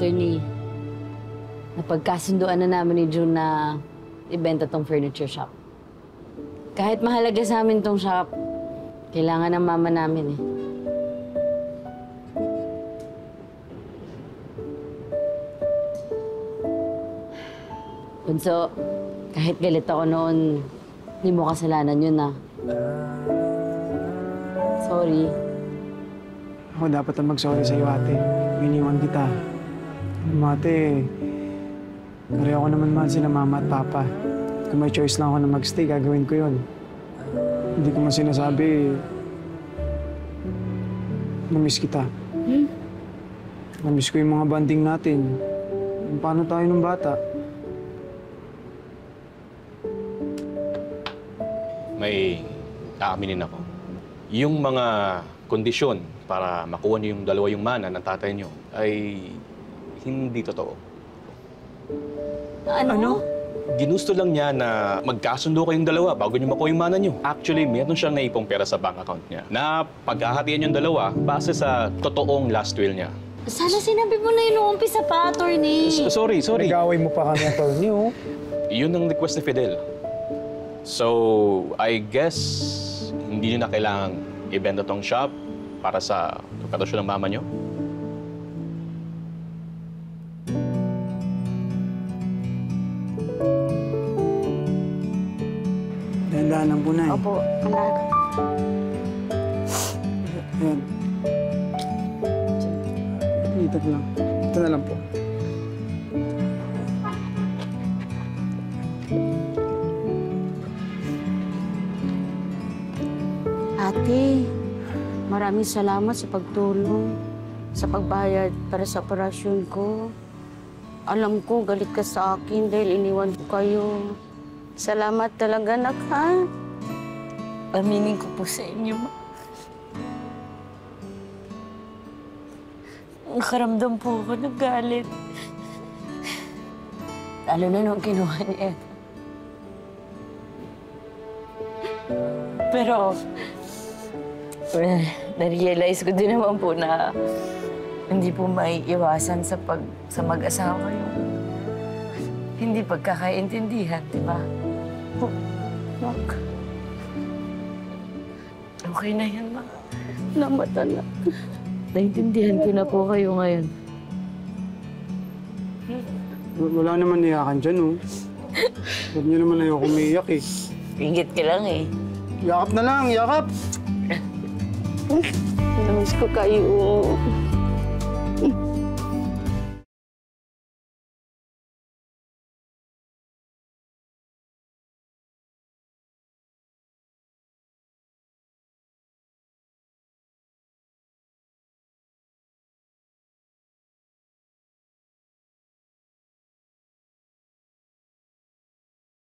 Attorney, napagkasunduan na namin ni June na ibenta tong furniture shop. Kahit mahalaga sa amin tong shop, kailangan ng mama namin eh. Bunso, kahit galit ako noon, hindi mo kasalanan yun ah. Sorry. Ako dapat na mag-sorry sa'yo, ate. Iniwan kita. Ate, pareho ko naman mahal sila mama at papa. Kung may choice lang ako na mag-stay, gagawin ko yun. Hindi ko man sinasabi, na-miss kita. Na-miss ko yung mga banding natin. Paano tayo nung bata? May aaminin ako. Yung mga kondisyon para makuha niyo yung dalawa yung mana ng tatay niyo ay hindi totoo. Ano? Ginusto lang niya na magkasundo kayong dalawa bago niyo makuha yung mana niyo. Actually, meron siyang naipong pera sa bank account niya na paghahatian yung dalawa base sa totoong last will niya. Sana sinabi mo na yun noong umpisa pa, Attorney. Sorry. Nag-away mo pa kami, attorney, oh. Yun ang request ni Fidel. So, I guess, hindi niyo na kailangang ibenta tong shop para sa operasyon ng mama niyo? Dahan-dahan lang po, Nay. Opo, anak. Ayan. Itag lang. Ito na lang po. Ate, maraming salamat sa pagtulong, sa pagbayad para sa operasyon ko. Alam ko, galit ka sa akin dahil iniwan ko kayo. Salamat talaga, anak, ha? Aminin ko po sa inyo, ma. Nakaramdam po ako ng galit. Lalo na nung kinuha niya. Pero, na-realize ko din naman po na hindi po maiiwasan sa mag-asawa yung hindi pagkakaintindihan, di ba? Mak. Okay na yan, Mak. Namata na. Naintindihan ko na po kayo ngayon. Wala naman niyakan dyan, oh. Huwag niyo naman ayoko umiiyak, eh. Ingit ka lang, eh. Yakap na lang, yakap! Namiss ko kayo.